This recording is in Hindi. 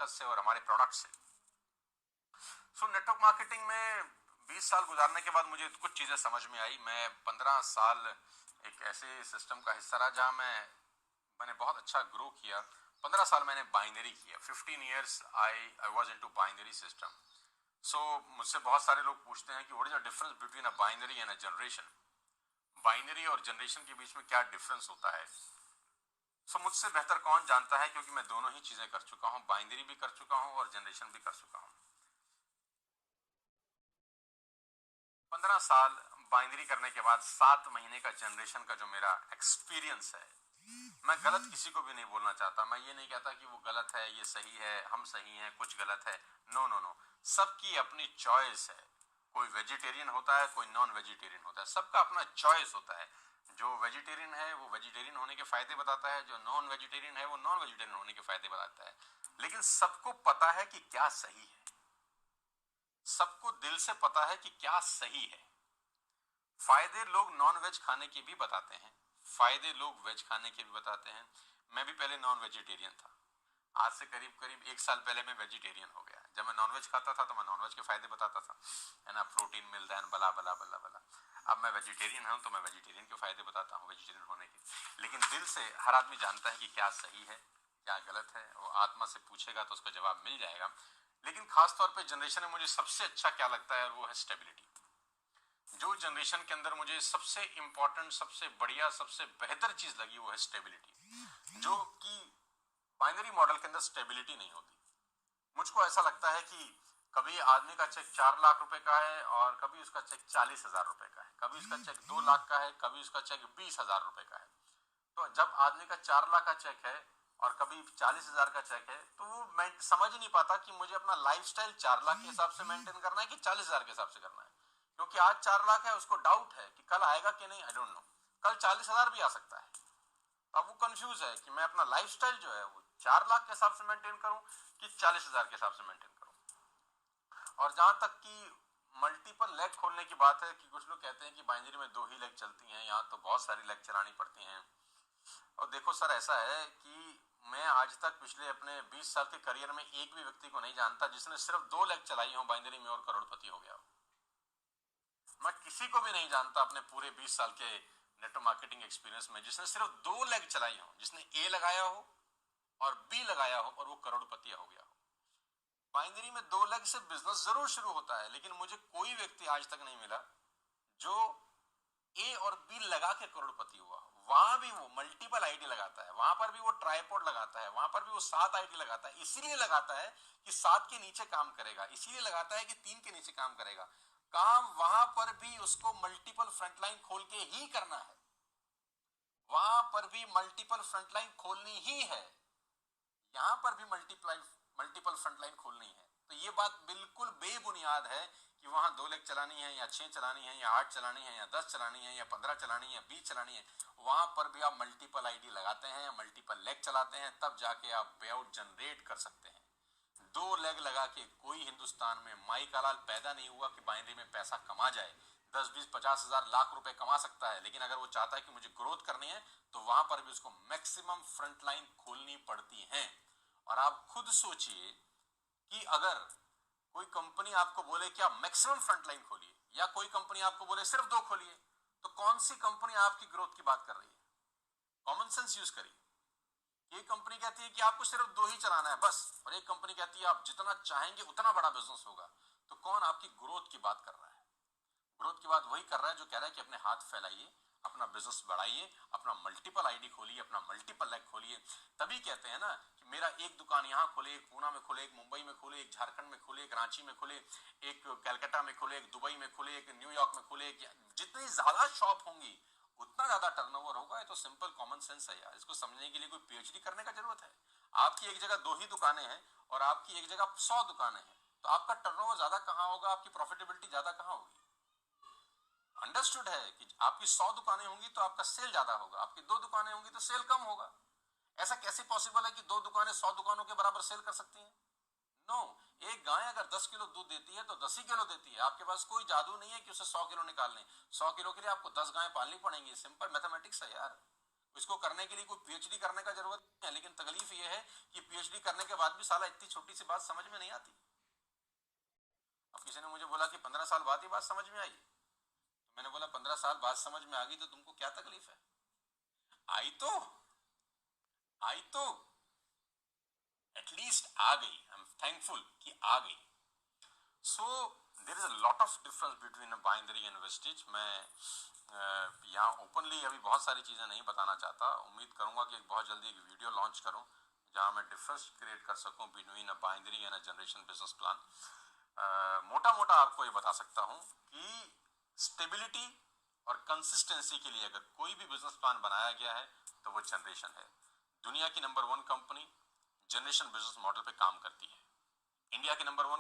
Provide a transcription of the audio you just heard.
से और हमारे प्रोडक्ट से। सो नेटवर्क मार्केटिंग में 20 साल गुजारने के बाद मुझे कुछ चीज़ें समझ में आई। मैं 15 साल एक ऐसे सिस्टम का हिस्सा रहा जहां मैंने बहुत अच्छा ग्रो किया। 15 साल मैंने बाइनरी किया। 15 years I was into binary system. So मुझसे बहुत सारे लोग पूछते हैं कि what is the difference between a binary and a generation. Binary और जनरेशन के बीच में क्या डिफरेंस होता है। सो मुझसे बेहतर कौन जानता है, क्योंकि मैं दोनों ही चीजें कर चुका हूं, बाइनरी भी कर चुका हूं और जनरेशन भी कर चुका हूं। 15 साल बाइनरी करने के बाद 7 महीने का जनरेशन का जो मेरा एक्सपीरियंस है, मैं गलत किसी को भी नहीं बोलना चाहता। मैं ये नहीं कहता कि वो गलत है, ये सही है, हम सही हैं, कुछ गलत है। नो नो नो, सबकी अपनी चॉइस है। कोई वेजिटेरियन होता है, कोई नॉन वेजिटेरियन होता है, सबका अपना चॉइस होता है। जो वेजिटेरियन है वो वेजिटेरियन होने के फायदे बताता है, जो नॉन वेजिटेरियन है वो नॉन वेजिटेरियन होने के फायदे बताता है। लेकिन सबको पता है कि क्या सही है, सबको दिल से पता है कि क्या सही है। फायदे लोग नॉन वेज खाने के भी बताते हैं, फायदे लोग वेज खाने के भी बताते हैं। मैं भी पहले नॉन वेजिटेरियन था। आज से करीब करीब 1 साल पहले मैं वेजिटेरियन हो गया। जब मैं नॉनवेज खाता था तो मैं नॉनवेज के फायदे बताता था, है ना, प्रोटीन मिलता है, बला बला बला बला। अब मैं वेजिटेरियन हूं तो मैं वेजिटेरियन के फायदे बताता हूं, वेजिटेरियन होने के। लेकिन दिल से हर आदमी जानता है कि क्या सही है, क्या गलत है। वो आत्मा से पूछेगा तो उसका जवाब मिल जाएगा। लेकिन खासतौर पर जनरेशन में मुझे सबसे अच्छा क्या लगता है, वो है स्टेबिलिटी। जो जनरेशन के अंदर मुझे सबसे इंपॉर्टेंट, सबसे बढ़िया, सबसे बेहतर चीज लगी वो है स्टेबिलिटी। जो कि बाइनरी मॉडल के अंदर स्टेबिलिटी नहीं होती। मुझको ऐसा लगता है कि कभी आदमी का चेक 4 लाख रुपए का है और कभी उसका चेक 40,000 रुपए का है, कभी उसका चेक 2 लाख का है, कभी उसका चेक 20,000 रुपए का है। तो जब आदमी का 4 लाख का चेक है और कभी 40,000 का चेक है, तो वो समझ ही नहीं पाता कि मुझे अपना लाइफस्टाइल 4 लाख के हिसाब से मेंटेन करना है कि 40,000 के हिसाब से करना है। क्योंकि आज 4 लाख है, उसको डाउट है कि कल आएगा कि नहीं, आई डोंट नो, कल 40,000 भी आ सकता है। अब वो कंफ्यूज है कि मैं अपना लाइफस्टाइल जो है वो 4 लाख के हिसाब से मेंटेन करूं कि 40,000 के हिसाब से मेंटेन करूं। और जहां तक कि मल्टीपल लेग खोलने की बात है, कि कुछ लोग कहते हैं कि बाइनरी में 2 ही लेग चलती हैं, यहाँ तो बहुत सारी लेग चलानी पड़ती हैं। और देखो सर, ऐसा है कि मैं आज तक पिछले अपने 20 साल के करियर में एक भी व्यक्ति को नहीं जानता जिसने सिर्फ 2 लेग चलाई हो बाइनरी में और करोड़पति हो गया हो। मैं किसी को भी नहीं जानता अपने पूरे 20 साल के नेटवर्क मार्केटिंग एक्सपीरियंस में जिसने सिर्फ 2 लेग चलाई हो, जिसने ए लगाया हो और बी लगाया हो और वो करोड़पति हो गया हो। बाइनरी में 2 लेग से बिजनेस जरूर शुरू होता है, लेकिन मुझे कोई व्यक्ति आज तक नहीं मिला जो ए और बी लगा के करोड़पति हुआ। वहां भी वो मल्टीपल आईडी लगाता है, वहां पर भी वो ट्राइपॉड लगाता है, वहां पर भी वो 7 आईडी लगाता है। इसीलिए लगाता है कि 7 के नीचे काम करेगा, इसीलिए लगाता है कि 3 के नीचे काम करेगा। काम वहां पर भी उसको मल्टीपल फ्रंटलाइन खोल के ही करना है, वहां पर भी मल्टीपल फ्रंटलाइन खोलनी ही है, यहां पर भी मल्टीपल फ्रंटलाइन खोलनी है। तो ये बात बिल्कुल बेबुनियाद है कि वहां 2 लेग चलानी है या 6 चलानी है या 8 चलानी है या 10 चलानी है या 15 चलानी है या 20 चलानी है। वहां पर भी आप मल्टीपल आईडी लगाते हैं, मल्टीपल लेग चलाते हैं, तब जाके आप पे आउट जनरेट कर सकते हैं। 2 लेग लगा के कोई हिंदुस्तान में माई का लाल पैदा नहीं हुआ कि बाइनरी में पैसा कमा जाए। 10, 20, 50,000 लाख रुपए कमा सकता है, लेकिन अगर वो चाहता है कि मुझे ग्रोथ करनी है तो वहां पर भी उसको मैक्सिमम फ्रंटलाइन खोलनी पड़ती है। और आप खुद सोचिए कि अगर कोई कंपनी आपको बोले कि आप मैक्सिमम फ्रंटलाइन खोलिए, या कोई कंपनी आपको बोले सिर्फ 2 खोलिए, तो कौन सी कंपनी आपकी ग्रोथ की बात कर रही है? कॉमन सेंस यूज करिए। एक कंपनी कहती है कि आपको सिर्फ 2 ही चलाना है बस, और एक कंपनी कहती है आप जितना चाहेंगे उतना बड़ा बिजनेस होगा। तो कौन आपकी ग्रोथ की बात कर रहा है? ग्रोथ की बात वही कर रहा है जो कह रहा है कि अपने हाथ फैलाइए, अपना बिजनेस बढ़ाइए, अपना मल्टीपल आईडी खोलिए, अपना मल्टीपल लेग खोलिए। तभी कहते हैं ना कि मेरा एक दुकान यहाँ खोले, एक पूना में खोले, एक मुंबई में खोले, एक झारखंड में खोले, एक रांची में खोले, एक कलकत्ता में खोले, एक दुबई में खोले, एक न्यूयॉर्क में खोले। जितनी ज्यादा शॉप होंगी उतना ज्यादा टर्नओवर होगा। ये तो सिंपल कॉमन सेंस है यार, इसको समझने के लिए कोई पीएचडी करने का जरूरत है? आपकी एक जगह 2 ही दुकानें हैं और आपकी एक जगह 100 दुकानें हैं, तो आपका टर्नओवर ज्यादा कहां होगा, आपकी प्रॉफिटेबिलिटी ज्यादा कहां होगी? अंडरस्टूड है कि आपकी 100 दुकानें होंगी तो आपका सेल ज्यादा होगा, आपकी 2 दुकानें होंगी तो सेल कम होगा। ऐसा कैसे पॉसिबल है कि 2 दुकानें 100 दुकानों के बराबर सेल कर सकती हैं? नो। एक गाय अगर 10 किलो दूध देती है तो 10 ही किलो देती है। आपके पास कोई जादू नहीं है कि उसे 100 किलो निकालने। 100 किलो के लिए आपको 10 गायें पालनी पड़ेंगी। सिंपल मैथमेटिक्स है यार। इसको करने के लिए कोई पीएचडी करने का जरूरत नहीं है, लेकिन तकलीफ ये है कि पीएचडी करने के बाद भी साला इतनी छोटी सी बात समझ में नहीं आती। अब किसी ने मुझे बोला कि 15 साल बाद ही बात समझ में आई, तो मैंने बोला 15 साल बाद समझ में आ गई तो तुमको क्या तकलीफ है? आई तो आई तो एटलीस्ट आ गई, आई एम थैंकफुल कि आ गई। So there is a lot of difference between binary and wastage. मैं यहाँ ओपनली अभी बहुत सारी चीज़ें नहीं बताना चाहता। उम्मीद करूंगा कि बहुत जल्दी एक वीडियो लॉन्च करूं जहां मैं डिफरेंस क्रिएट कर सकूं between a binary and a generation business plan. मोटा मोटा आपको ये बता सकता हूं कि स्टेबिलिटी और कंसिस्टेंसी के लिए अगर कोई भी बिजनेस प्लान बनाया गया है तो वो जनरेशन है। दुनिया की number 1 company generation business model पे काम करती है। इंडिया की नंबर 1